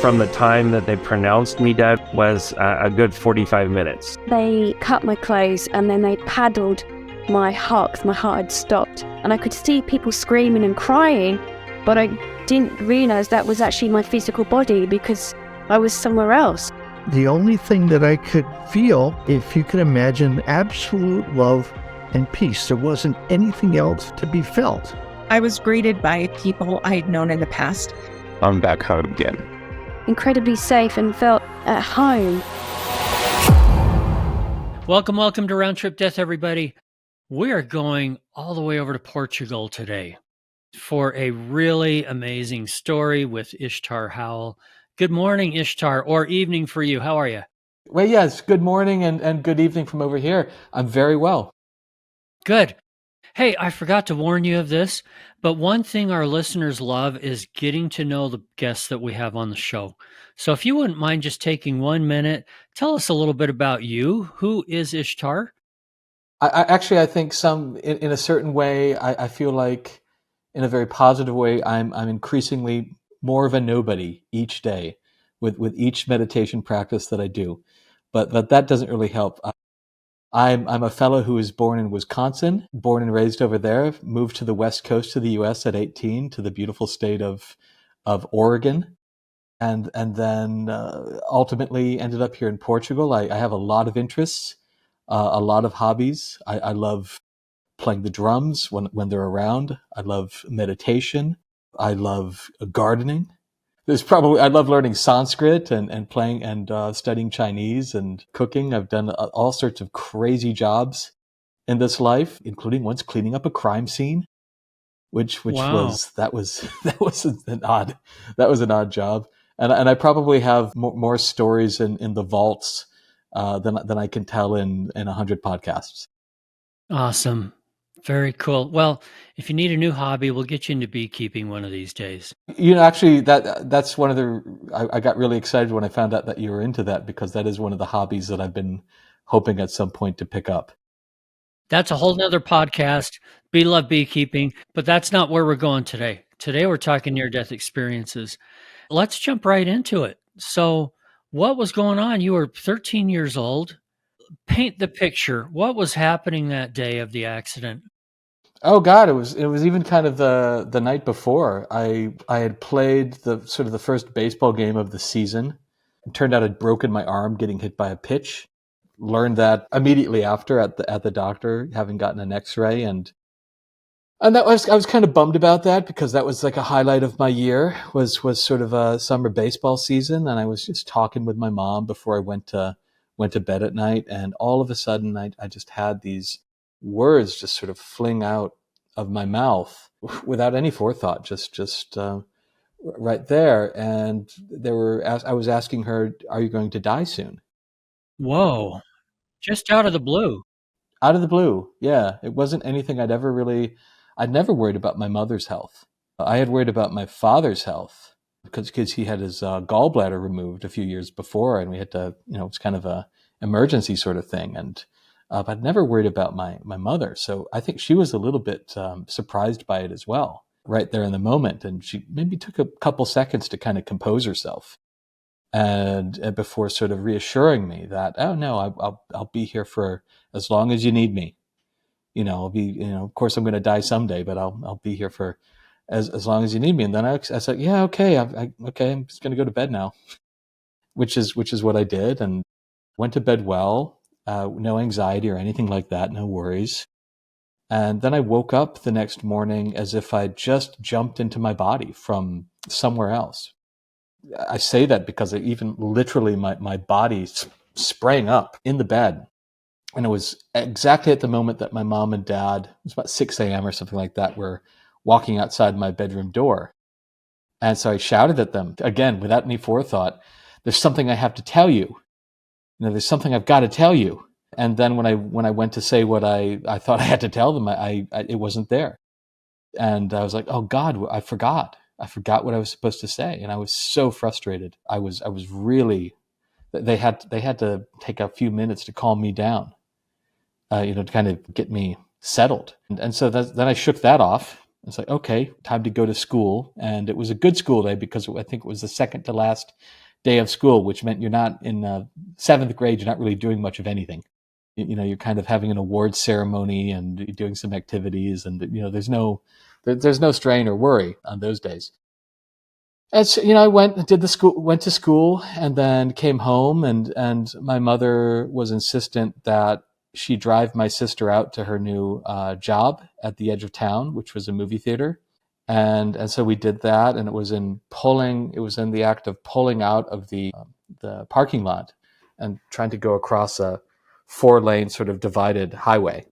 From the time that they pronounced me dead was a good 45 minutes. They cut my clothes and then they paddled my heart because my heart had stopped. And I could see people screaming and crying, but I didn't realise that was actually my physical body because I was somewhere else. The only thing that I could feel, if you could imagine, absolute love and peace. There wasn't anything else to be felt. I was greeted by people I had known in the past. I'm back home again. Incredibly safe and felt at home. Welcome to Round Trip Death, everybody. We are going all the way over to Portugal today for a really amazing story with Ishtar Howell. Good morning, Ishtar, or evening for you. How are you? Well, yes, good morning and good evening from over here. I'm very well. Good. Hey, I forgot to warn you of this, but one thing our listeners love is getting to know the guests that we have on the show. So if you wouldn't mind just taking 1 minute, tell us a little bit about you. Who is Ishtar? I think in a certain way, I feel like in a very positive way, I'm increasingly more of a nobody each day with each meditation practice that I do. But that doesn't really help. I'm a fellow who was born in Wisconsin, born and raised over there, moved to the West Coast of the U.S. at 18 to the beautiful state of Oregon, and then ultimately ended up here in Portugal. I have a lot of interests, a lot of hobbies. I love playing the drums when they're around. I love meditation. I love gardening. I love learning Sanskrit and playing and studying Chinese and cooking. I've done all sorts of crazy jobs in this life, including once cleaning up a crime scene, which Wow. was an odd job. And I probably have more stories in the vaults than I can tell in 100 podcasts. Awesome. Very cool. Well, if you need a new hobby, we'll get you into beekeeping one of these days. Actually, that's one of I got really excited when I found out that you were into that, because that is one of the hobbies that I've been hoping at some point to pick up. That's a whole nother podcast, Bee Love Beekeeping, but that's not where we're going today. Today, we're talking near-death experiences. Let's jump right into it. So what was going on? You were 13 years old. Paint the picture. What was happening that day of the accident? Oh God, it was even kind of the night before. I had played the first baseball game of the season. It turned out I'd broken my arm getting hit by a pitch. Learned that immediately after at the doctor, having gotten an X-ray, and I was kind of bummed about that, because that was like a highlight of my year, was sort of a summer baseball season, and I was just talking with my mom before I went to bed at night, and all of a sudden I just had these words just sort of fling out of my mouth without any forethought, just right there, and I was asking her, "Are you going to die soon?" Whoa. Just out of the blue. Out of the blue, yeah. It wasn't anything I'd never worried about my mother's health. I had worried about my father's health because he had his gallbladder removed a few years before, and we had to, it's kind of a emergency sort of thing. And but I'd never worried about my mother. So I think she was a little bit surprised by it as well, right there in the moment. And she maybe took a couple seconds to kind of compose herself. And before sort of reassuring me that, oh no, I'll be here for as long as you need me. I'll be, of course I'm going to die someday, but I'll be here for as long as you need me. And then I said, yeah, okay, okay, I'm just going to go to bed now, which is what I did, and went to bed well, no anxiety or anything like that, no worries. And then I woke up the next morning as if I'd just jumped into my body from somewhere else. I say that because even literally my body sprang up in the bed. And it was exactly at the moment that my mom and dad, it was about 6 a.m. or something like that, were walking outside my bedroom door. And so I shouted at them, again, without any forethought, "There's something I have to tell you. There's something I've got to tell you." And then when I went to say what I thought I had to tell them, it wasn't there. And I was like, oh God, I forgot what I was supposed to say. And I was so frustrated. I was really, they had to take a few minutes to calm me down, to kind of get me settled. And so then I shook that off. It's like, okay, time to go to school. And it was a good school day because I think it was the second to last day of school, which meant you're not in seventh grade, you're not really doing much of anything. You're kind of having an awards ceremony and you're doing some activities, and there's no strain or worry on those days. As I went to school, and then came home, and my mother was insistent that she drive my sister out to her new job at the edge of town, which was a movie theater, and so we did that, and it was in the act of pulling out of the parking lot and trying to go across a 4-lane sort of divided highway.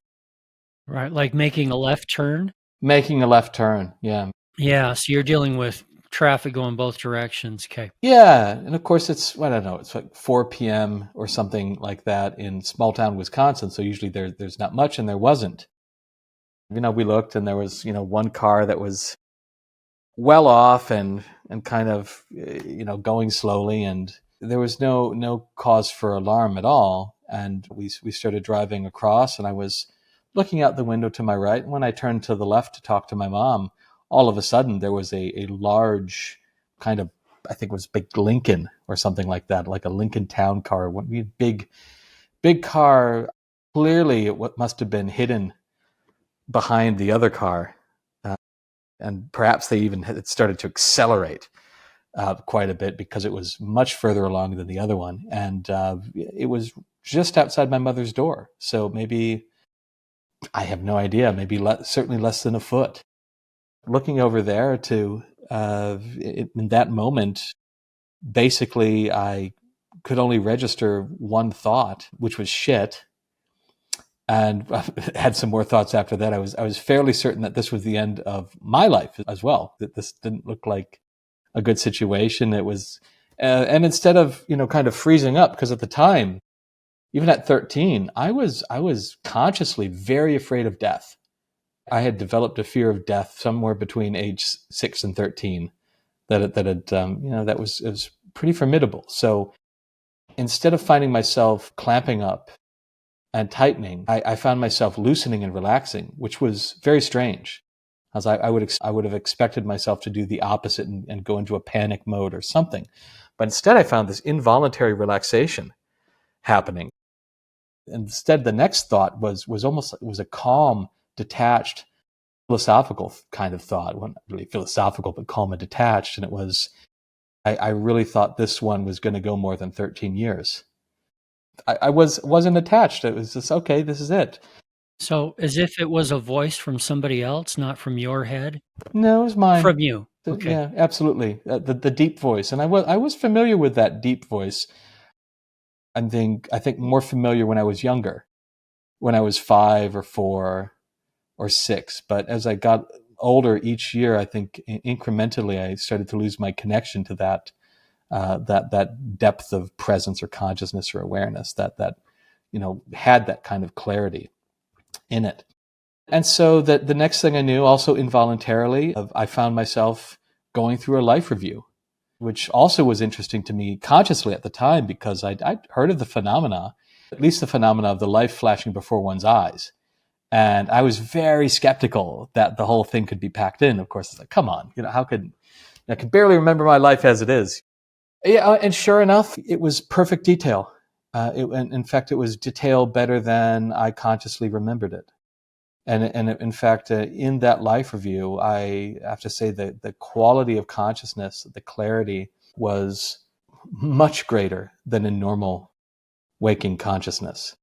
Right, like making a left turn? Making a left turn, yeah. Yeah, so you're dealing with traffic going both directions. Okay. Yeah, and of course it's like 4 p.m. or something like that in small town Wisconsin. So usually there's not much, and there wasn't. We looked, and there was one car that was well off and kind of going slowly, and there was no cause for alarm at all. And we started driving across, and I was looking out the window to my right. And when I turned to the left to talk to my mom, all of a sudden there was a large kind of, I think it was big Lincoln or something like that, like a Lincoln Town car, one big car. Clearly it must have been hidden behind the other car. And perhaps they even had started to accelerate quite a bit because it was much further along than the other one. And it was just outside my mother's door. So maybe, I have no idea, maybe certainly less than a foot. Looking over there in that moment, basically I could only register one thought, which was shit. And I had some more thoughts after that. I was fairly certain that this was the end of my life as well, that this didn't look like a good situation. It was, and instead of, kind of freezing up, because at the time, even at 13, I was consciously very afraid of death. I had developed a fear of death somewhere between age 6 and 13 it was pretty formidable. So instead of finding myself clamping up and tightening, I found myself loosening and relaxing, which was very strange. As I would have expected myself to do the opposite and go into a panic mode or something. But instead I found this involuntary relaxation happening. Instead, the next thought was a calm, detached, philosophical kind of thought. It wasn't really philosophical, but calm and detached. And it was, I really thought this one was going to go more than 13 years. I wasn't attached. It was just, okay, this is it. So as if it was a voice from somebody else, not from your head? No, it was mine. From you. Okay. Yeah, absolutely. The deep voice. And I was familiar with that deep voice. I think more familiar when I was younger, when I was 5 or 4 or 6. But as I got older each year, I think incrementally I started to lose my connection to that depth of presence or consciousness or awareness that had that kind of clarity in it. And so that the next thing I knew, also involuntarily, I found myself going through a life review, which also was interesting to me consciously at the time, because I'd heard of the phenomena, at least the phenomena of the life flashing before one's eyes. And I was very skeptical that the whole thing could be packed in. Of course, it's like, come on, how could, I can barely remember my life as it is. Yeah, and sure enough, it was perfect detail. In fact, it was detail better than I consciously remembered it. And in fact, in that life review, I have to say that the quality of consciousness, the clarity, was much greater than in normal waking consciousness.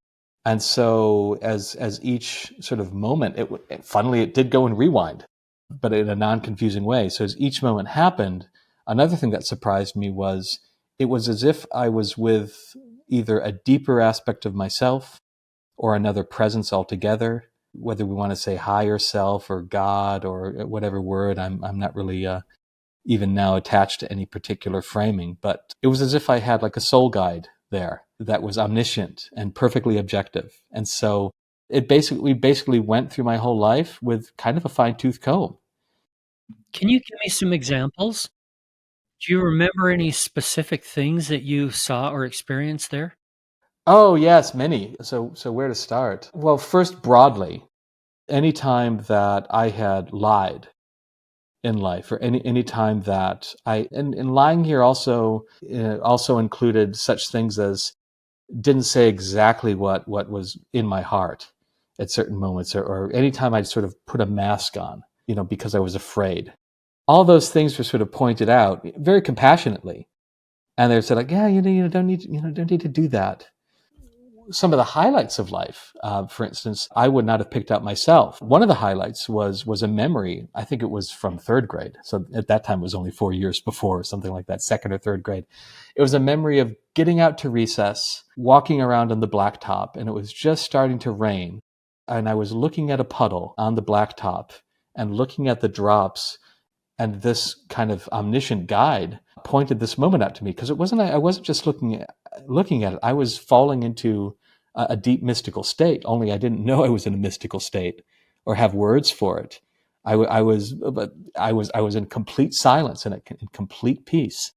And so as each sort of moment, it did go in rewind, but in a non-confusing way. So as each moment happened, another thing that surprised me was it was as if I was with either a deeper aspect of myself or another presence altogether, whether we want to say higher self or God or whatever word. I'm not really even now attached to any particular framing, but it was as if I had like a soul guide there that was omniscient and perfectly objective. And so we basically went through my whole life with kind of a fine-tooth comb. Can you give me some examples? Do you remember any specific things that you saw or experienced there? Oh, yes, many. So where to start? Well, first, broadly, any time that I had lied in life, or any time that and lying here also included such things as didn't say exactly what was in my heart at certain moments, or anytime I'd sort of put a mask on, because I was afraid. All those things were sort of pointed out very compassionately, and they said like, yeah, don't need to do that. Some of the highlights of life, for instance, I would not have picked out myself. One of the highlights was a memory. I think it was from third grade. So at that time it was only 4 years before, something like that, second or third grade. It was a memory of getting out to recess, walking around on the blacktop, and it was just starting to rain. And I was looking at a puddle on the blacktop and looking at the drops, and this kind of omniscient guide pointed this moment out to me, because I wasn't just looking at it. I was falling into a deep mystical state. Only I didn't know I was in a mystical state or have words for it. I was in complete silence and in complete peace,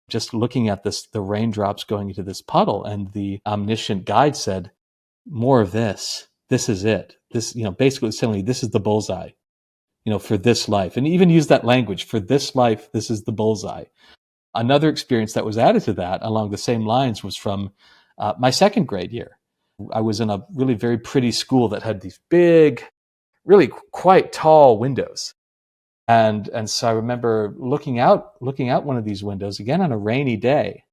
just looking at the raindrops going into this puddle. And the omniscient guide said, "More of this. This is it. This, basically telling me this is the bullseye, for this life." And even use that language, for this life, this is the bullseye. Another experience that was added to that along the same lines was from my second grade year. I was in a really very pretty school that had these big, really quite tall windows. And so I remember looking out one of these windows again on a rainy day,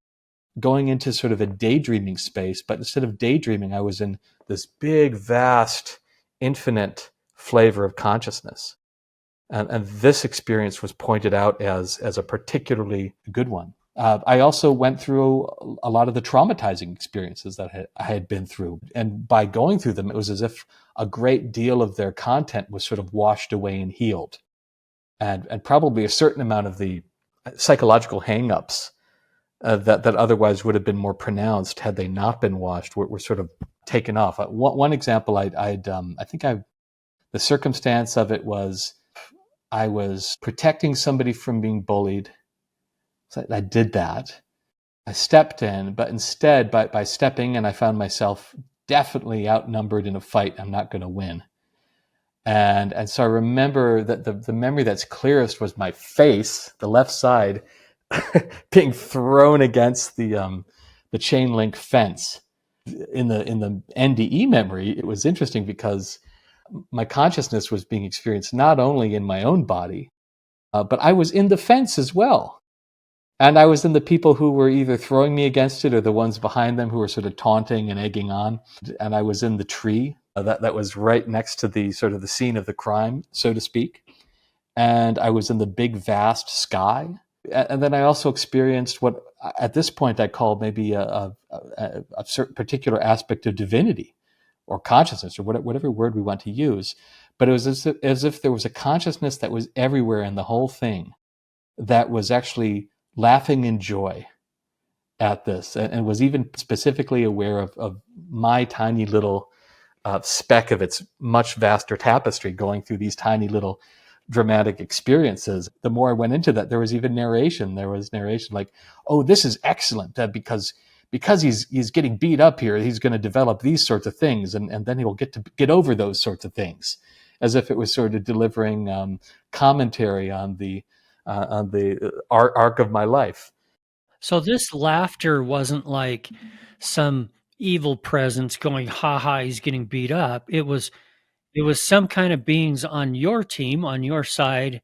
going into sort of a daydreaming space. But instead of daydreaming, I was in this big, vast, infinite flavor of consciousness. And this experience was pointed out as a particularly good one. I also went through a lot of the traumatizing experiences that I had been through. And by going through them, it was as if a great deal of their content was sort of washed away and healed. And probably a certain amount of the psychological hang-ups that otherwise would have been more pronounced had they not been washed were sort of taken off. One example, the circumstance of it was, I was protecting somebody from being bullied. So I did that. I stepped in, but instead, by stepping in, I found myself definitely outnumbered in a fight I'm not going to win. And so I remember that the memory that's clearest was my face, the left side, being thrown against the chain link fence. In the NDE memory, it was interesting because my consciousness was being experienced not only in my own body, but I was in the fence as well. And I was in the people who were either throwing me against it or the ones behind them who were sort of taunting and egging on. And I was in the tree that was right next to the sort of the scene of the crime, so to speak. And I was in the big, vast sky. And then I also experienced what at this point I call maybe a certain particular aspect of divinity or consciousness, or whatever word we want to use. But it was as if there was a consciousness that was everywhere in the whole thing, that was actually laughing in joy at this, and was even specifically aware of my tiny little speck of its much vaster tapestry going through these tiny little dramatic experiences. The more I went into that, there was even narration. There was narration like, "Oh, this is excellent, because he's getting beat up here, he's going to develop these sorts of things, and then he will get over those sorts of things," as if it was sort of delivering commentary on the arc of my life. So this laughter wasn't like some evil presence going, "Ha ha, he's getting beat up." It was some kind of beings on your team, on your side,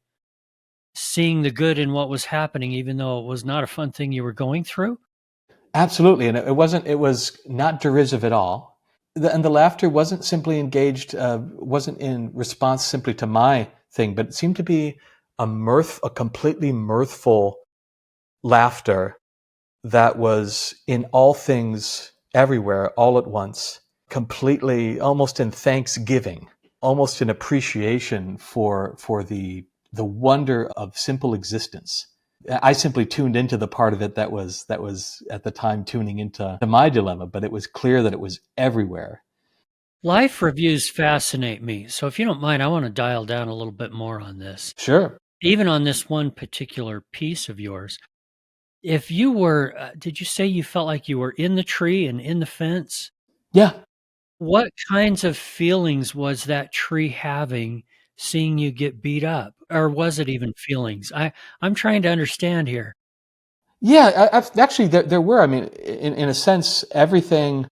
seeing the good in what was happening, even though it was not a fun thing you were going through. Absolutely, and it was not derisive at all. And the laughter wasn't simply engaged, wasn't in response simply to my thing, but it seemed to be a completely mirthful laughter that was in all things, everywhere, all at once, completely, almost in thanksgiving, almost in appreciation for the wonder of simple existence. I simply tuned into the part of it that was at the time tuning into my dilemma, but it was clear that it was everywhere. Life reviews fascinate me. So if you don't mind, I want to dial down a little bit more on this. Sure. Even on this one particular piece of yours. If you were, did you say you felt like you were in the tree and in the fence? Yeah. What kinds of feelings was that tree having seeing you get beat up? Or was it even feelings? I'm trying to understand here. Yeah, actually, there were. I mean, in a sense, everything.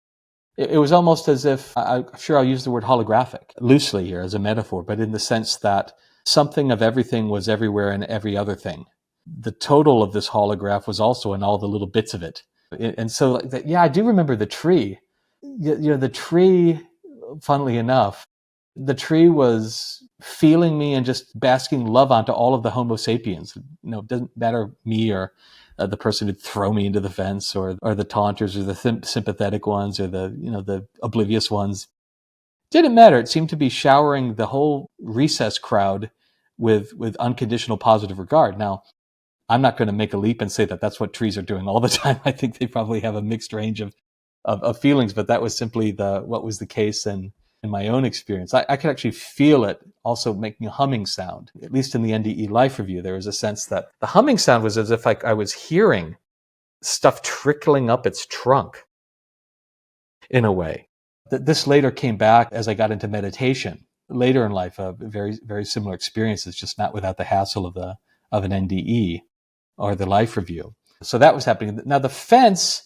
It was almost as if, I'm sure I'll use the word holographic loosely here as a metaphor, but in the sense that something of everything was everywhere and every other thing. The total of this holograph was also in all the little bits of it. And so, yeah, I do remember the tree. The tree, funnily enough, the tree was feeling me and just basking love onto all of the Homo sapiens. It doesn't matter me or the person who'd throw me into the fence, or the taunters, or the sympathetic ones, or the oblivious ones. Didn't matter. It seemed to be showering the whole recess crowd with unconditional positive regard. Now, I'm not going to make a leap and say that that's what trees are doing all the time. I think they probably have a mixed range of feelings, but that was simply what was the case in my own experience. I could actually feel it also making a humming sound. At least in the NDE Life Review, there was a sense that the humming sound was as if I was hearing stuff trickling up its trunk in a way. This later came back as I got into meditation. Later in life, very, very similar experiences, just not without the hassle of an NDE or the Life Review. So that was happening. Now, the fence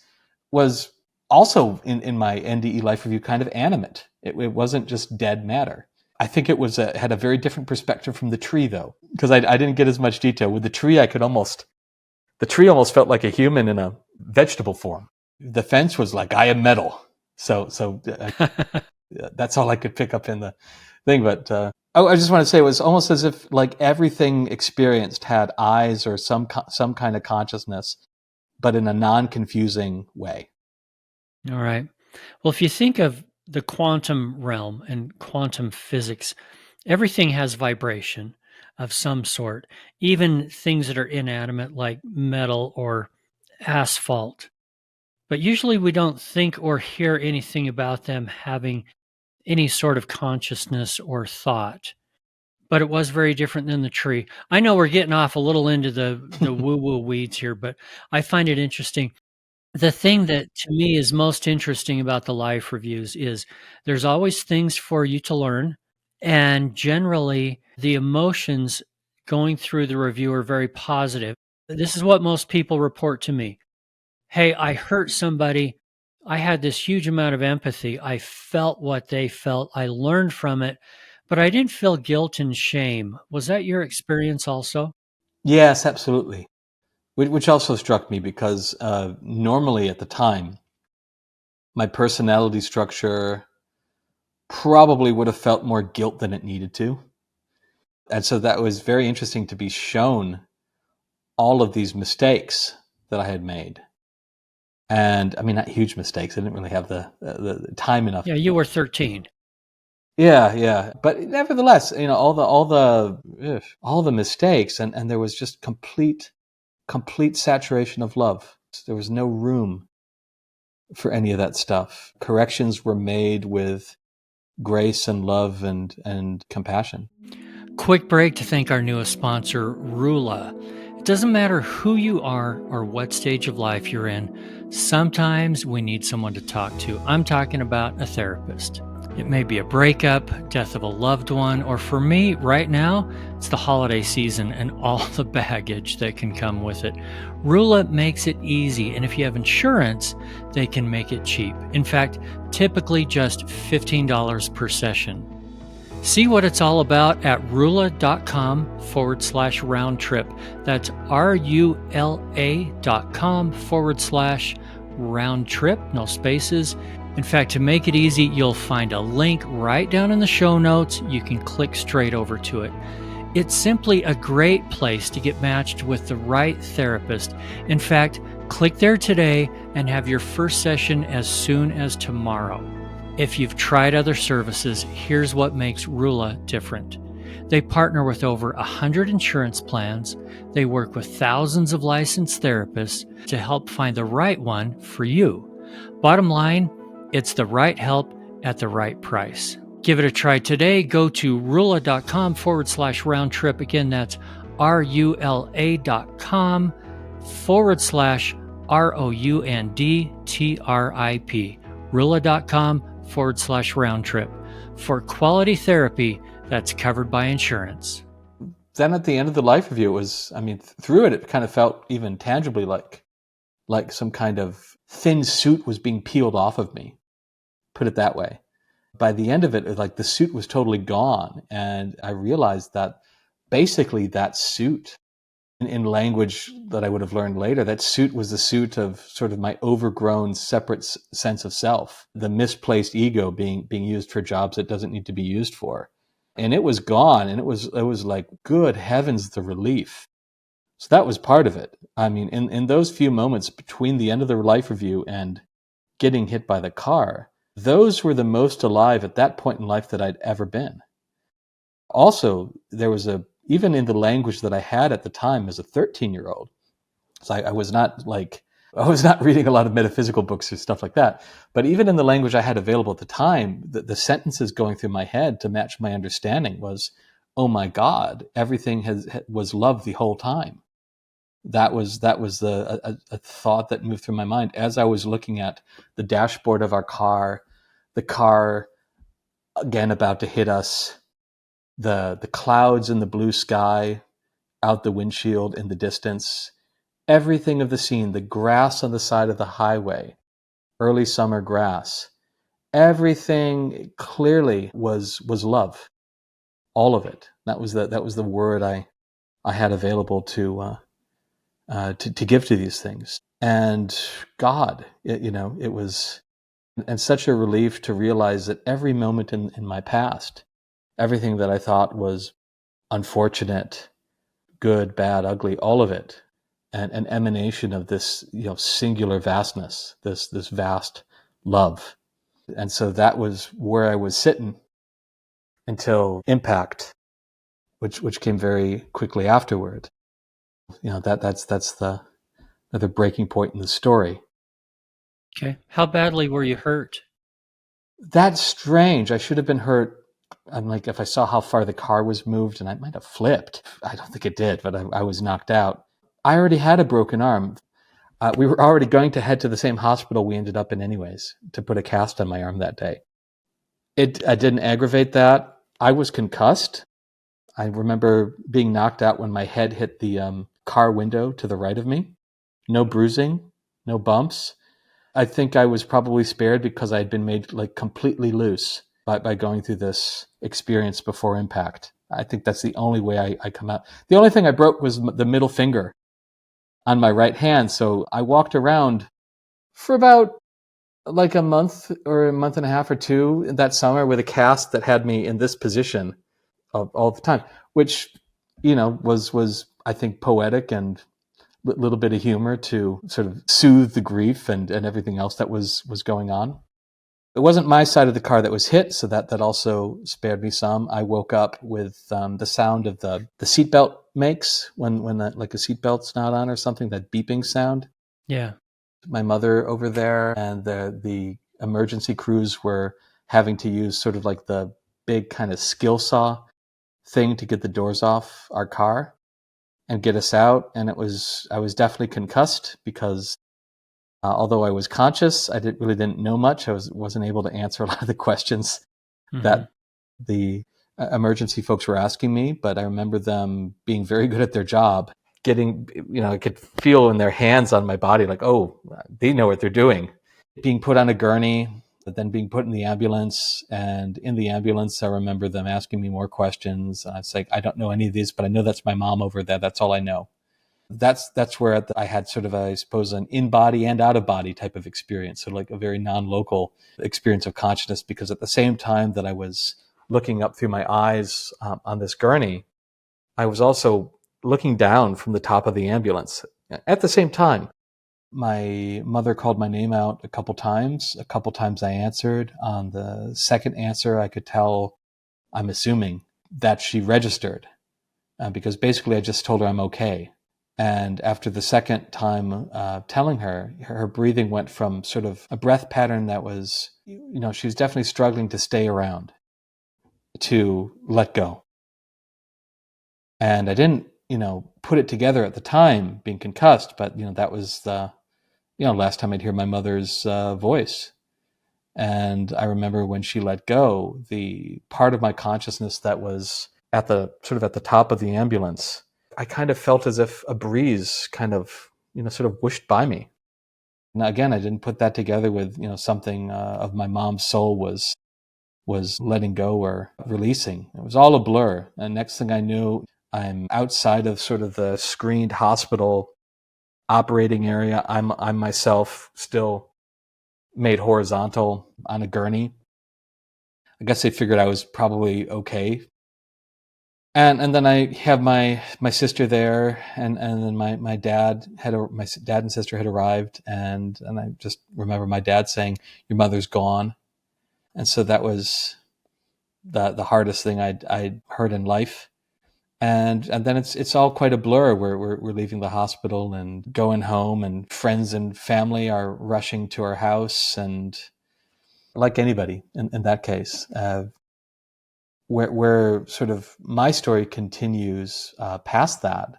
was also in my NDE Life Review kind of animate. It wasn't just dead matter. I think it had a very different perspective from the tree, though, because I didn't get as much detail. With the tree, the tree almost felt like a human in a vegetable form. The fence was like, I am metal. So that's all I could pick up in the thing. But I just want to say it was almost as if like everything experienced had eyes or some kind of consciousness, but in a non-confusing way. All right. Well, if you think of the quantum realm and quantum physics, everything has vibration of some sort, even things that are inanimate like metal or asphalt. But usually we don't think or hear anything about them having any sort of consciousness or thought. But it was very different than the tree. I know we're getting off a little into the woo-woo weeds here, but I find it interesting. The thing that to me is most interesting about the Life Reviews is there's always things for you to learn. And generally, the emotions going through the review are very positive. This is what most people report to me. Hey, I hurt somebody. I had this huge amount of empathy. I felt what they felt. I learned from it, but I didn't feel guilt and shame. Was that your experience also? Yes, absolutely. Which also struck me because normally at the time, my personality structure probably would have felt more guilt than it needed to. And so that was very interesting to be shown all of these mistakes that I had made. And I mean, not huge mistakes. I didn't really have the time enough. Yeah, you were 13. Yeah. But nevertheless, all the mistakes, and there was just complete saturation of love. There was no room for any of that stuff. Corrections were made with grace and love and compassion. Quick break to thank our newest sponsor, Rula. It doesn't matter who you are or what stage of life you're in, sometimes we need someone to talk to. I'm talking about a therapist. It may be a breakup, death of a loved one, or for me, right now, it's the holiday season and all the baggage that can come with it. Rula makes it easy, and if you have insurance, they can make it cheap. In fact, typically just $15 per session. See what it's all about at rula.com/round trip. That's RULA.com/round trip, no spaces. In fact, to make it easy, you'll find a link right down in the show notes. You can click straight over to it. It's simply a great place to get matched with the right therapist. In fact, click there today and have your first session as soon as tomorrow. If you've tried other services, here's what makes Rula different. They partner with over 100 insurance plans. They work with thousands of licensed therapists to help find the right one for you. Bottom line, it's the right help at the right price. Give it a try today. Go to rula.com/round trip. Again, that's RULA.com/ROUNDTRIP. Rula.com/round trip. For quality therapy that's covered by insurance. Then at the end of the life review, it was, through it kind of felt even tangibly like some kind of thin suit was being peeled off of me, put it that way. By the end of it, like the suit was totally gone. And I realized that basically that suit, in language that I would have learned later, that suit was the suit of sort of my overgrown separate sense of self, the misplaced ego being used for jobs it doesn't need to be used for. And it was gone, and it was like, good heavens, the relief. So that was part of it. In those few moments between the end of the life review and getting hit by the car, those were the most alive at that point in life that I'd ever been. Also, there was even in the language that I had at the time as a 13-year-old, so I was not reading a lot of metaphysical books or stuff like that, but even in the language I had available at the time, the sentences going through my head to match my understanding was, oh my God, everything was love the whole time. That was a thought that moved through my mind as I was looking at the dashboard of our car, the car again about to hit us, the clouds in the blue sky, out the windshield in the distance, everything of the scene, the grass on the side of the highway, early summer grass, everything clearly was love, all of it. That was the word I had available to give to these things. And God, it was, and such a relief to realize that every moment in my past, everything that I thought was unfortunate, good, bad, ugly, all of it, an emanation of this, singular vastness, this vast love. And so that was where I was sitting until impact, which came very quickly afterward. That's the another breaking point in the story. Okay. How badly were you hurt? That's strange. I should have been hurt. I'm like, if I saw how far the car was moved, and I might have flipped. I don't think it did, but I was knocked out. I already had a broken arm. We were already going to head to the same hospital we ended up in anyways, to put a cast on my arm that day. I didn't aggravate that. I was concussed. I remember being knocked out when my head hit the car window to the right of me. No bruising, no bumps. I think I was probably spared because I had been made like completely loose by going through this experience before impact. I think that's the only way I come out. The only thing I broke was the middle finger on my right hand. So I walked around for about like a month or a month and a half or two that summer with a cast that had me in this position all the time, which, was I think poetic and a little bit of humor to sort of soothe the grief and everything else that was going on. It wasn't my side of the car that was hit, so that also spared me some. I woke up with the sound of the seatbelt makes when that, like a seatbelt's not on or something, that beeping sound. Yeah. My mother over there and the emergency crews were having to use sort of like the big kind of skill saw thing to get the doors off our car and get us out. And I was definitely concussed because although I was conscious, I really didn't know much. I wasn't able to answer a lot of the questions that the emergency folks were asking me, but I remember them being very good at their job. I could feel in their hands on my body, like, oh, they know what they're doing. Being put on a gurney, but then being put in the ambulance. And in the ambulance, I remember them asking me more questions. And I was like, I don't know any of these, but I know that's my mom over there. That's all I know. That's where I had sort of, I suppose, an in-body and out-of-body type of experience. So like a very non-local experience of consciousness, because at the same time that I was looking up through my eyes on this gurney, I was also looking down from the top of the ambulance. At the same time, my mother called my name out a couple times. A couple times I answered. On the second answer, I could tell, I'm assuming, that she registered because basically I just told her I'm okay. And after the second time telling her, her breathing went from sort of a breath pattern that was, she was definitely struggling to stay around, to let go. And I didn't, put it together at the time, being concussed, but, that was the, last time I'd hear my mother's voice. And I remember when she let go, the part of my consciousness that was at the top of the ambulance, I kind of felt as if a breeze kind of, sort of whooshed by me. Now, again, I didn't put that together with, something of my mom's soul was letting go or releasing. It was all a blur. And next thing I knew, I'm outside of sort of the screened hospital operating area. I'm myself still made horizontal on a gurney. I guess they figured I was probably okay. And then I have my sister there, and then my dad and sister had arrived, and I just remember my dad saying, "Your mother's gone," and so that was the hardest thing I'd heard in life. And then it's all quite a blur. We're leaving the hospital and going home, and friends and family are rushing to our house, and like anybody in that case. Where sort of my story continues past that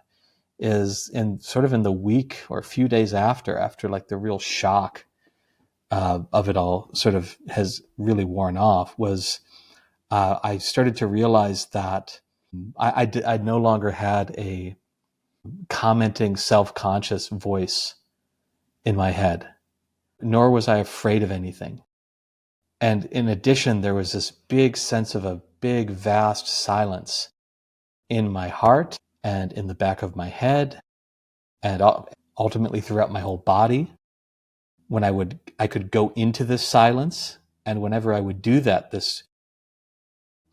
is in the week or a few days after like the real shock of it all sort of has really worn off, was I started to realize that I no longer had a commenting self-conscious voice in my head, nor was I afraid of anything. And in addition, there was this big sense of a big, vast silence in my heart and in the back of my head and ultimately throughout my whole body. When I could go into this silence, and whenever I would do that,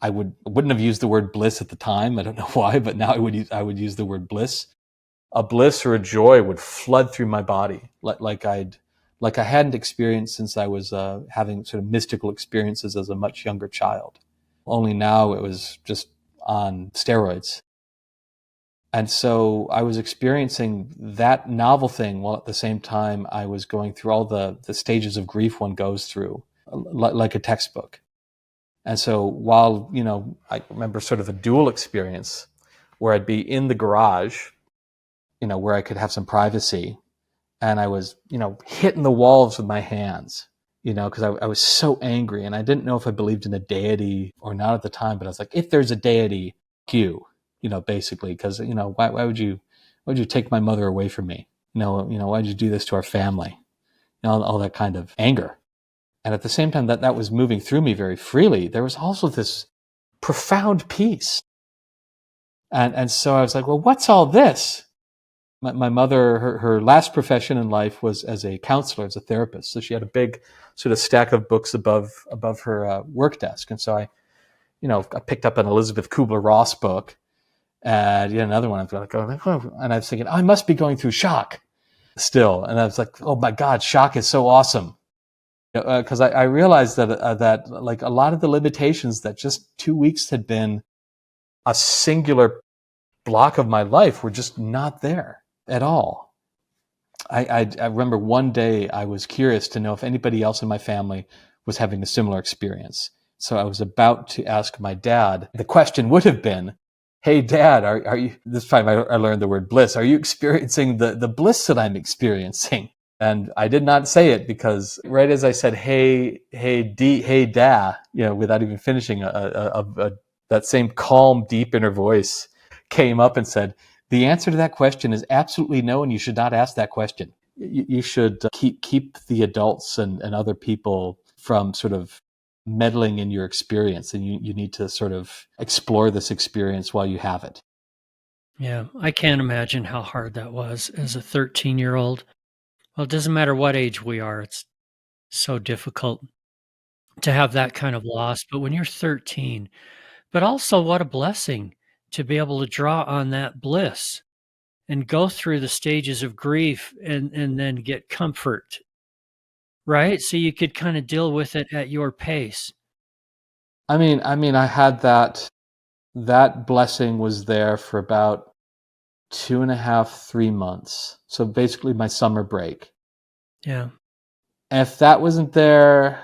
I wouldn't have used the word bliss at the time. I don't know why, but now I would use the word bliss. A bliss or a joy would flood through my body like I hadn't experienced since I was having sort of mystical experiences as a much younger child. Only now it was just on steroids. And so I was experiencing that novel thing while at the same time I was going through all the stages of grief one goes through, like a textbook. And so while, I remember sort of a dual experience where I'd be in the garage, where I could have some privacy, and I was, hitting the walls with my hands, because I was so angry, and I didn't know if I believed in a deity or not at the time, but I was like, if there's a deity, you, basically, because, why would you take my mother away from me? Why'd you do this to our family? All that kind of anger. And at the same time that was moving through me very freely, there was also this profound peace. And so I was like, well, what's all this? My mother, her last profession in life was as a counselor, as a therapist. So she had a big sort of stack of books above her work desk. And so I picked up an Elizabeth Kubler-Ross book and another one. I was like, oh, and I was thinking, I must be going through shock still. And I was like, oh my God, shock is so awesome. Because I realized that like a lot of the limitations that just 2 weeks had been a singular block of my life were just not there at all. I remember one day I was curious to know if anybody else in my family was having a similar experience. So I was about to ask my dad. The question would have been, hey, Dad, are you, this time I learned the word bliss, are you experiencing the bliss that I'm experiencing? And I did not say it because right as I said, hey, da, without even finishing, that same calm, deep inner voice came up and said, the answer to that question is absolutely no, and you should not ask that question. You should keep the adults and other people from sort of meddling in your experience, and you need to sort of explore this experience while you have it. Yeah, I can't imagine how hard that was as a 13-year-old. Well, it doesn't matter what age we are, it's so difficult to have that kind of loss. But when you're 13, but also what a blessing to be able to draw on that bliss and go through the stages of grief and then get comfort, right? So you could kind of deal with it at your pace. I mean, I had that blessing was there for about 2.5, 3 months. So basically my summer break. Yeah. If that wasn't there,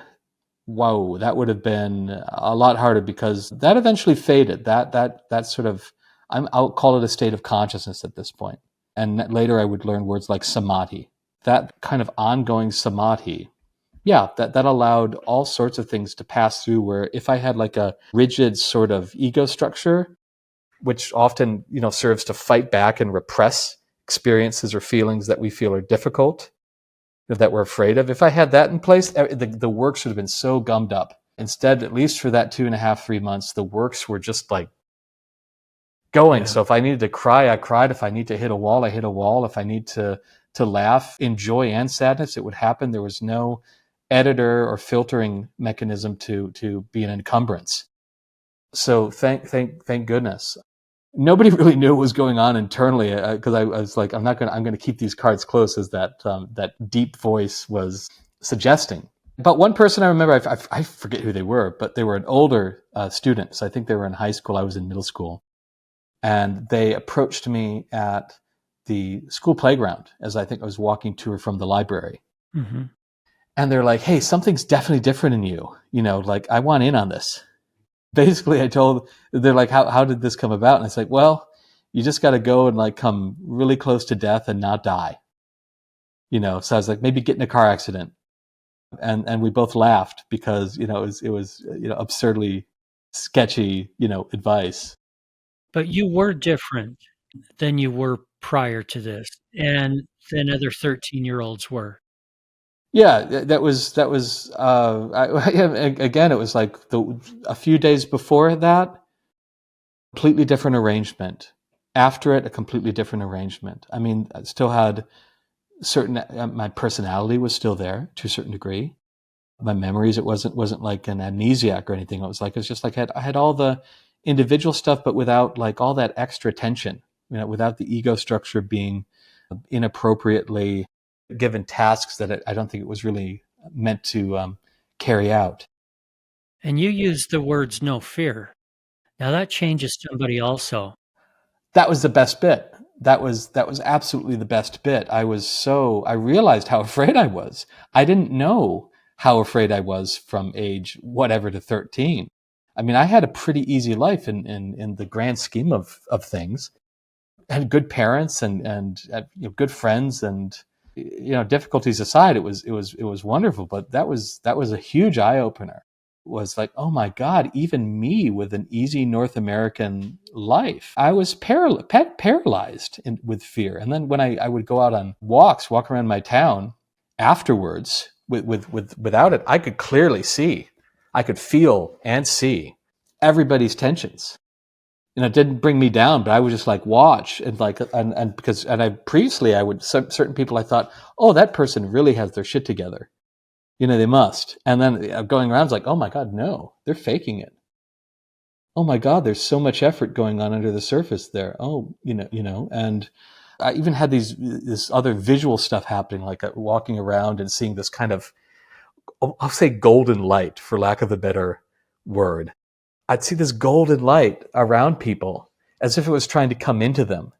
whoa, that would have been a lot harder because that eventually faded. That sort of, I'll call it a state of consciousness at this point. And later I would learn words like samadhi. That kind of ongoing samadhi yeah, that allowed all sorts of things to pass through, where if I had like a rigid sort of ego structure, which often, serves to fight back and repress experiences or feelings that we feel are difficult, that we're afraid of. If I had that in place, the works would have been so gummed up. Instead, at least for that 2.5, 3 months, the works were just like going. Yeah. So if I needed to cry, I cried. If I need to hit a wall, I hit a wall. If I need to laugh in joy and sadness, it would happen. There was no editor or filtering mechanism to be an encumbrance. So thank goodness. Nobody really knew what was going on internally, because I was like, I'm going to keep these cards close, as that deep voice was suggesting. But one person I remember, I forget who they were, but they were an older student. So I think they were in high school. I was in middle school. And they approached me at the school playground as I think I was walking to or from the library. Mm-hmm. And they're like, hey, something's definitely different in you. Like, I want in on this. Basically, they're like, how did this come about? And it's like, well, you just got to go and like come really close to death and not die. So I was like, maybe get in a car accident. And we both laughed because, it was absurdly sketchy, advice. But you were different than you were prior to this, and than other 13-year-olds were. Yeah, that was. Again, it was like a few days before that, completely different arrangement. After it, a completely different arrangement. I mean, I still had certain. My personality was still there to a certain degree. My memories, it wasn't like an amnesiac or anything. It's just like I had all the individual stuff, but without like all that extra tension. Without the ego structure being inappropriately given tasks that I don't think it was really meant to carry out. And you used the words "no fear." Now that changes somebody also. That was the best bit. That was absolutely the best bit. I realized how afraid I was. I didn't know how afraid I was from age whatever to 13. I mean, I had a pretty easy life in the grand scheme of things. I had good parents and good friends, and difficulties aside, it was wonderful. But that was a huge eye opener. Was like, oh my God, even me with an easy North American life, I was paralyzed with fear. And then when I would go out on walk around my town afterwards without it, I could clearly see, I could feel and see everybody's tensions. It didn't bring me down, but I would just like watch and like, and because, and I previously certain people I thought, oh, that person really has their shit together. They must. And then going around, it's like, oh my God, no, they're faking it. Oh my God, there's so much effort going on under the surface there. Oh, and I even had this other visual stuff happening, like walking around and seeing this kind of, I'll say golden light, for lack of a better word. I'd see this golden light around people as if it was trying to come into them.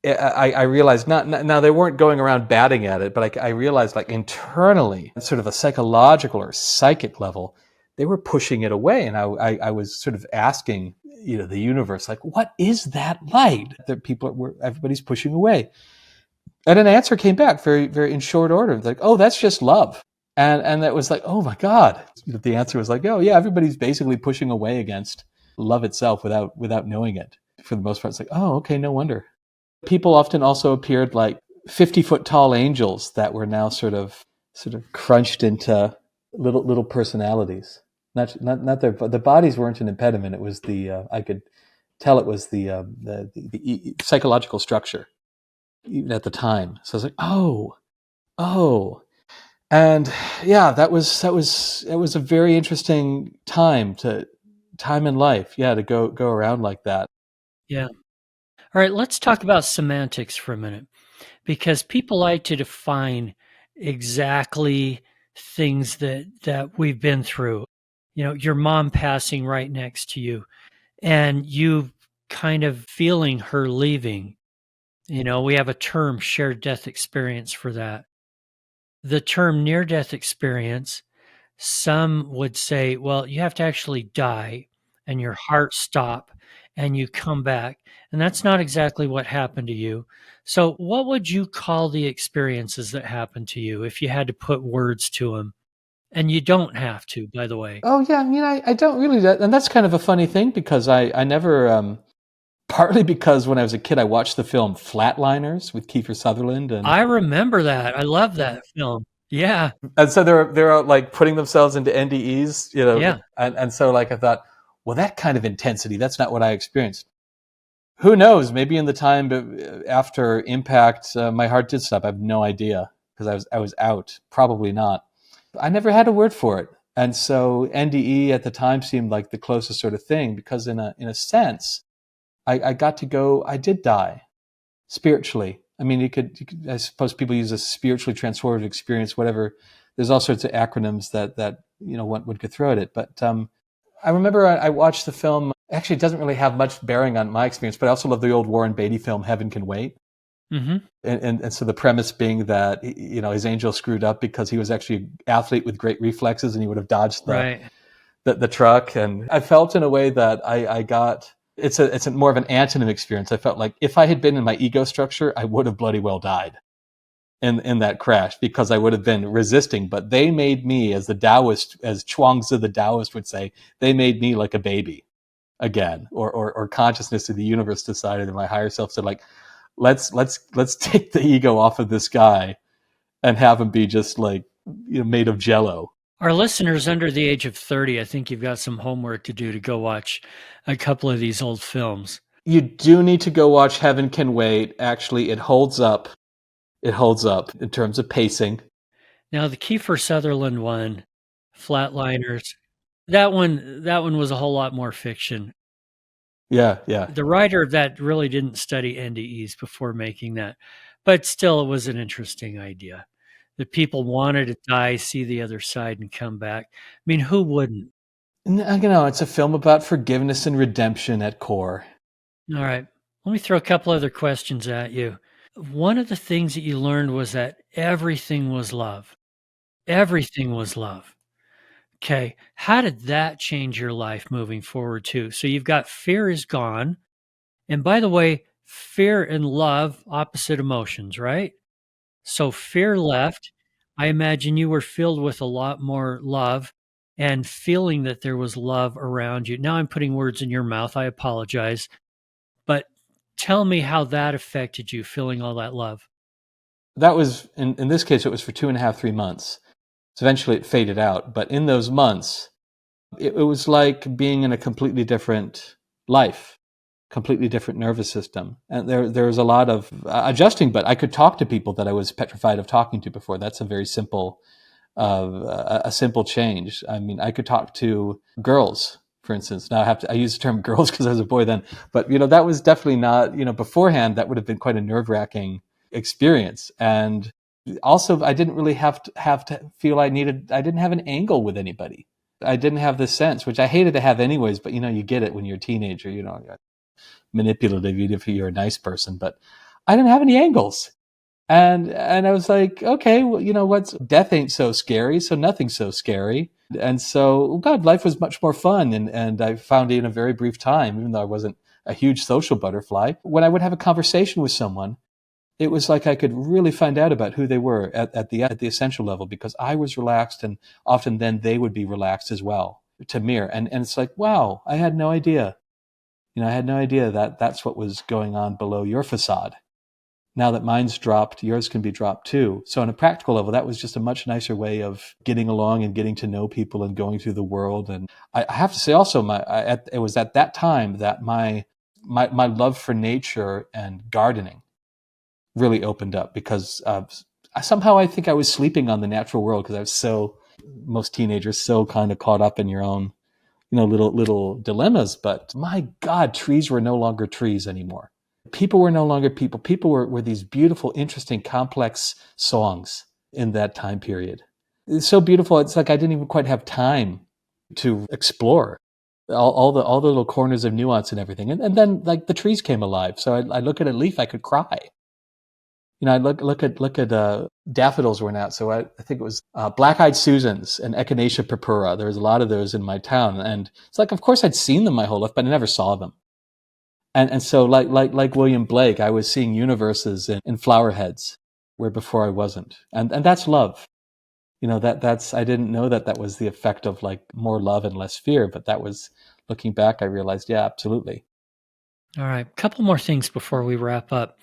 I realized now they weren't going around batting at it, but I realized like internally, sort of a psychological or psychic level, they were pushing it away. And I was sort of asking, the universe, like, what is that light that everybody's pushing away? And an answer came back very, very in short order. It's like, oh, that's just love. And that was like, oh my God. The answer was like, oh yeah, everybody's basically pushing away against love itself without knowing it. For the most part, it's like, oh, okay, no wonder. People often also appeared like 50-foot tall angels that were now sort of crunched into little personalities. Not the bodies weren't an impediment. It was I could tell it was the psychological structure even at the time. So I was like, oh. And yeah, that was a very interesting time in life. Yeah, to go around like that. Yeah. All right, let's talk about semantics for a minute, because people like to define exactly things that we've been through. Your mom passing right next to you and you kind of feeling her leaving. We have a term, shared death experience, for that. The term near-death experience, some would say, well, you have to actually die and your heart stop and you come back. And that's not exactly what happened to you. So what would you call the experiences that happened to you if you had to put words to them? And you don't have to, by the way. Oh yeah, I mean, I don't really, and that's kind of a funny thing because I never, partly because when I was a kid I watched the film Flatliners with Kiefer Sutherland, I remember that. I love that film. Yeah. and so they're like putting themselves into NDEs, Yeah. and so like I thought, well, that kind of intensity, that's not what I experienced. Who knows? Maybe in the time after impact, my heart did stop. I have no idea because I was out. Probably not. I never had a word for it, and so NDE at the time seemed like the closest sort of thing because in a sense, I got to go. I did die spiritually. I mean, you could I suppose people use a spiritually transformative experience, whatever. There's all sorts of acronyms that one could throw at it, but I remember I watched the film. Actually, it doesn't really have much bearing on my experience, but I also love the old Warren Beatty film, Heaven Can Wait. Mm-hmm. And so the premise being that, his angel screwed up because he was actually an athlete with great reflexes and he would have dodged the truck. And I felt in a way that I got, it's a more of an antonym experience. I felt like if I had been in my ego structure, I would have bloody well died in that crash because I would have been resisting. But they made me, as the Taoist, as Chuangzi the Taoist would say, they made me like a baby again, or consciousness of the universe decided, and my higher self said, like, let's take the ego off of this guy and have him be just like, made of jello. Our listeners under the age of 30, I think you've got some homework to do to go watch a couple of these old films. You do need to go watch Heaven Can Wait. Actually, it holds up. It holds up in terms of pacing. Now, the Kiefer Sutherland one, Flatliners, that one was a whole lot more fiction. Yeah. The writer of that really didn't study NDEs before making that, but still, it was an interesting idea. That people wanted to die, see the other side, and come back. I mean, who wouldn't? It's a film about forgiveness and redemption at core. All right. Let me throw a couple other questions at you. One of the things that you learned was that everything was love. Everything was love. Okay. How did that change your life moving forward, too? So you've got fear is gone. And by the way, fear and love, opposite emotions, right? So fear left. I imagine you were filled with a lot more love and feeling that there was love around you. Now I'm putting words in your mouth. I apologize. But tell me how that affected you, feeling all that love. That was, in this case, it was for 2.5, 3 months. So eventually it faded out. But in those months, it was like being in a completely different life, completely different nervous system. And there was a lot of adjusting, but I could talk to people that I was petrified of talking to before. That's a very simple, a simple change. I mean, I could talk to girls, for instance. Now I use the term girls because I was a boy then, but that was definitely not, beforehand, that would have been quite a nerve-wracking experience. And also, I didn't really have to feel I didn't have an angle with anybody. I didn't have this sense, which I hated to have anyways, but you get it when you're a teenager, you're manipulative, even if you're a nice person, but I didn't have any angles. And I was like, okay, well, what's death ain't so scary, so nothing's so scary. And so, God, life was much more fun. And I found it in a very brief time, even though I wasn't a huge social butterfly. When I would have a conversation with someone, it was like I could really find out about who they were at the essential level because I was relaxed, and often then they would be relaxed as well to mirror. And it's like, wow, I had no idea. I had no idea that that's what was going on below your facade. Now that mine's dropped, yours can be dropped too. So on a practical level, that was just a much nicer way of getting along and getting to know people and going through the world. And I have to say also, it was at that time that my love for nature and gardening really opened up because somehow I think I was sleeping on the natural world because I was most teenagers, so kind of caught up in your own, little dilemmas. But my God, trees were no longer trees anymore. People were no longer people. People were these beautiful, interesting, complex songs in that time period. It's so beautiful. It's like I didn't even quite have time to explore all the little corners of nuance and everything. And then like the trees came alive. So I look at a leaf, I could cry. I look at daffodils were out. So I think it was black-eyed Susans and Echinacea purpura. There was a lot of those in my town, and it's like, of course, I'd seen them my whole life, but I never saw them. And so, like William Blake, I was seeing universes in flower heads where before I wasn't, and that's love. That's I didn't know that was the effect of like more love and less fear, but that was, looking back, I realized, yeah, absolutely. All right. Couple more things before we wrap up.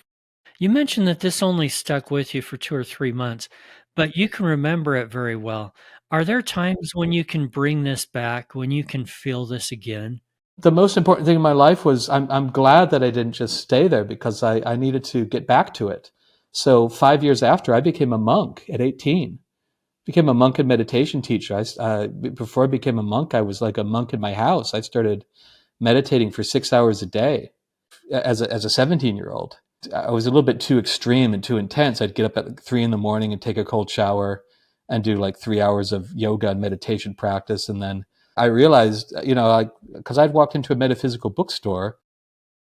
You mentioned that this only stuck with you for 2 or 3 months, but you can remember it very well. Are there times when you can bring this back, when you can feel this again? The most important thing in my life was, I'm glad that I didn't just stay there, because I needed to get back to it. So 5 years after, I became a monk at 18. Became a monk and meditation teacher. Before I became a monk, I was like a monk in my house. I started meditating for 6 hours a day as a 17-year-old. I was a little bit too extreme and too intense. I'd get up at like 3 a.m. and take a cold shower and do like 3 hours of yoga and meditation practice. And then I realized, because I'd walked into a metaphysical bookstore,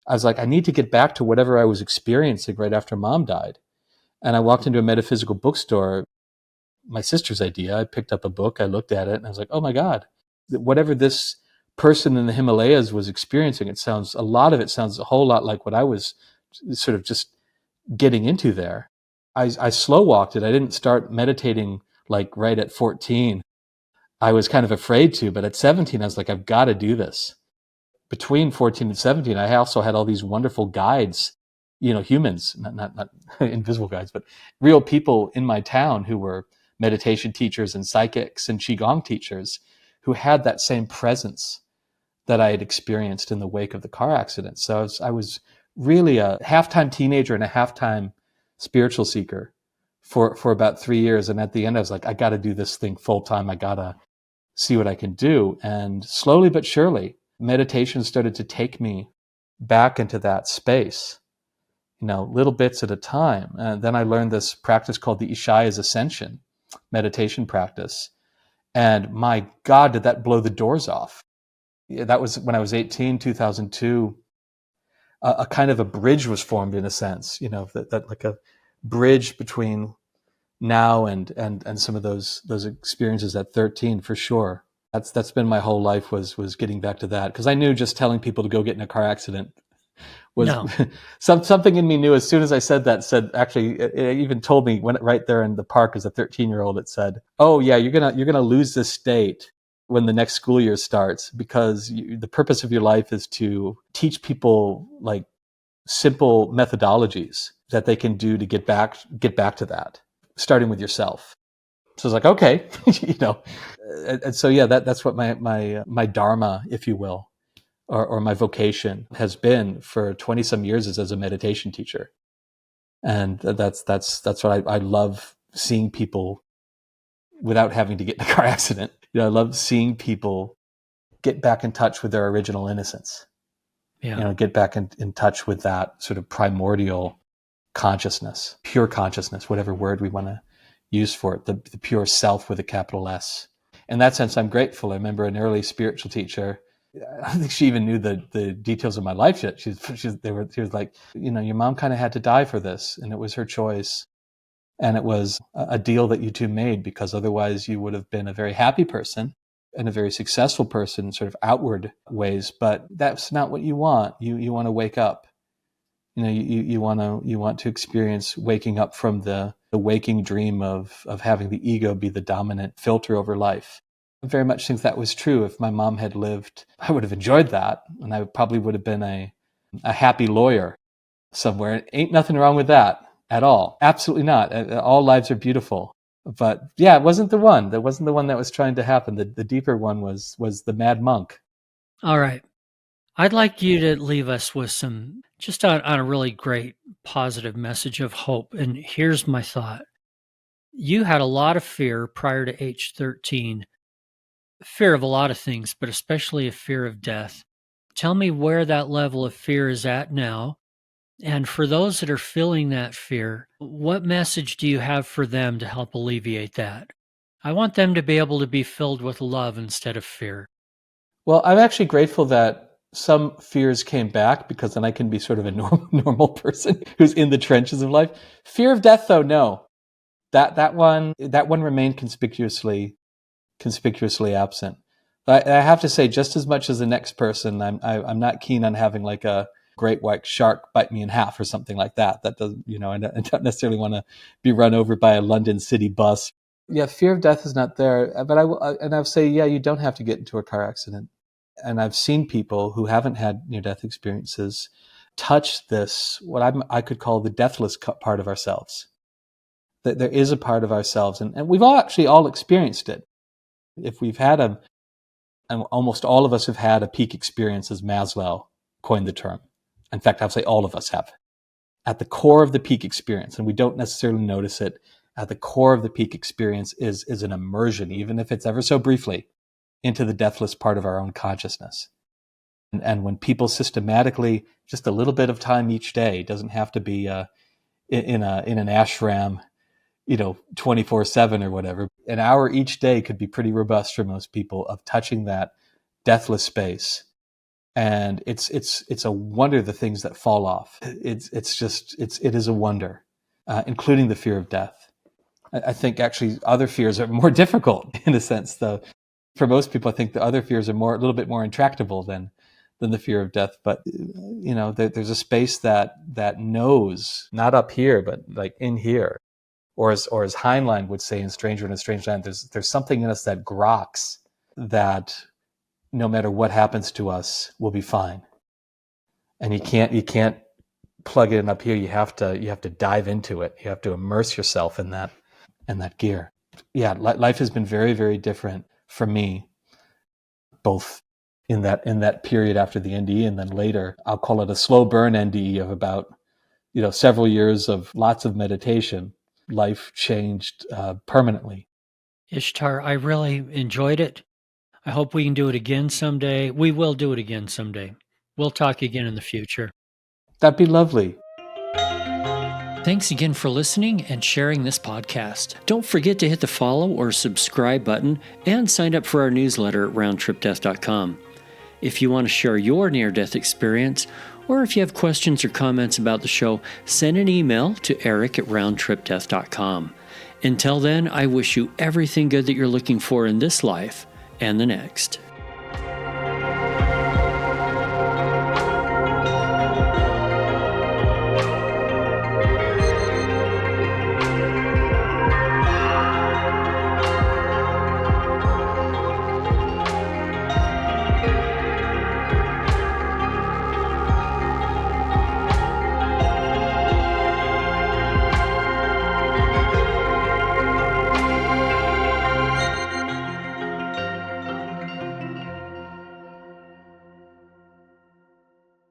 I was like, I need to get back to whatever I was experiencing right after Mom died. And I walked into a metaphysical bookstore, my sister's idea. I picked up a book, I looked at it, and I was like, oh my God, whatever this person in the Himalayas was experiencing, a lot of it sounds a whole lot like what I was sort of just getting into there. I slow walked it. I didn't start meditating like right at 14. I was kind of afraid to, but at 17, I was like, I've got to do this. Between 14 and 17, I also had all these wonderful guides, humans, not invisible guides, but real people in my town who were meditation teachers and psychics and Qigong teachers who had that same presence that I had experienced in the wake of the car accident. So I was really a half-time teenager and a half-time spiritual seeker for about 3 years. And at the end, I was like, I got to do this thing full time. I got to see what I can do. And slowly but surely, meditation started to take me back into that space, little bits at a time. And then I learned this practice called the Ishaya's Ascension meditation practice. And my God, did that blow the doors off. That was when I was 18, 2002. A kind of a bridge was formed, in a sense, that like a bridge between now and some of those experiences at 13, for sure. That's been my whole life, was getting back to that, because I knew just telling people to go get in a car accident was No. something in me knew. As soon as I said that, actually, it even told me right there in the park as a 13-year-old, it said, oh yeah, you're gonna lose this state when the next school year starts, because the purpose of your life is to teach people like simple methodologies that they can do to get back to that, starting with yourself. So I was like, okay, and so yeah, that's what my dharma, if you will, or my vocation has been for 20 some years, is as a meditation teacher. And that's what I love, seeing people without having to get in a car accident. I love seeing people get back in touch with their original innocence. Yeah. Get back in touch with that sort of primordial consciousness, pure consciousness, whatever word we want to use for it, the pure self with a capital S. In that sense, I'm grateful. I remember an early spiritual teacher, I don't think she even knew the details of my life yet. She was like, your mom kind of had to die for this, and it was her choice. And it was a deal that you two made, because otherwise you would have been a very happy person and a very successful person in sort of outward ways. But that's not what you want. You want to wake up. You want to experience waking up from the waking dream of having the ego be the dominant filter over life. I very much think that was true. If my mom had lived, I would have enjoyed that, and I probably would have been a happy lawyer somewhere. Ain't nothing wrong with that at all. Absolutely not. All lives are beautiful. But yeah, it wasn't the one. That wasn't the one that was trying to happen. The deeper one was the mad monk. All right. I'd like you to leave us with some, just on a really great positive message of hope. And here's my thought. You had a lot of fear prior to age 13, fear of a lot of things, but especially a fear of death. Tell me where that level of fear is at now. And for those that are feeling that fear, what message do you have for them to help alleviate that? I want them to be able to be filled with love instead of fear. Well, I'm actually grateful that some fears came back, because then I can be sort of a normal person who's in the trenches of life. Fear of death, though, no. That one remained conspicuously absent. But I have to say, just as much as the next person, I'm not keen on having like a great white shark bite me in half or something like that. That doesn't, I don't necessarily want to be run over by a London city bus. Yeah, fear of death is not there, but I'll say, yeah, you don't have to get into a car accident. And I've seen people who haven't had near-death experiences touch this, what I could call the deathless part of ourselves. That there is a part of ourselves, and we've all experienced it. If we've had and almost all of us have had a peak experience, as Maslow coined the term. In fact, I'll say all of us have. At the core of the peak experience, and we don't necessarily notice it, at the core of the peak experience is an immersion, even if it's ever so briefly, into the deathless part of our own consciousness. And when people systematically, just a little bit of time each day, doesn't have to be in an ashram, 24/7 or whatever. An hour each day could be pretty robust for most people of touching that deathless space. And it's a wonder, the things that fall off. It is a wonder, including the fear of death. I think actually other fears are more difficult in a sense, though. For most people, I think the other fears are a little bit more intractable than the fear of death. But there's a space that knows, not up here, but like in here, or as Heinlein would say in Stranger in a Strange Land, there's something in us that groks that no matter what happens to us, we'll be fine. And you can't plug it in up here. You have to dive into it. You have to immerse yourself in that gear. Yeah, life has been very, very different for me, both in that period after the NDE and then later. I'll call it a slow burn NDE of about several years of lots of meditation. Life changed permanently. Ishtar, I really enjoyed it. I hope we can do it again someday. We will do it again someday. We'll talk again in the future. That'd be lovely. Thanks again for listening and sharing this podcast. Don't forget to hit the follow or subscribe button and sign up for our newsletter at roundtripdeath.com. If you want to share your near-death experience, or if you have questions or comments about the show, send an email to eric@roundtripdeath.com. Until then, I wish you everything good that you're looking for in this life and the next.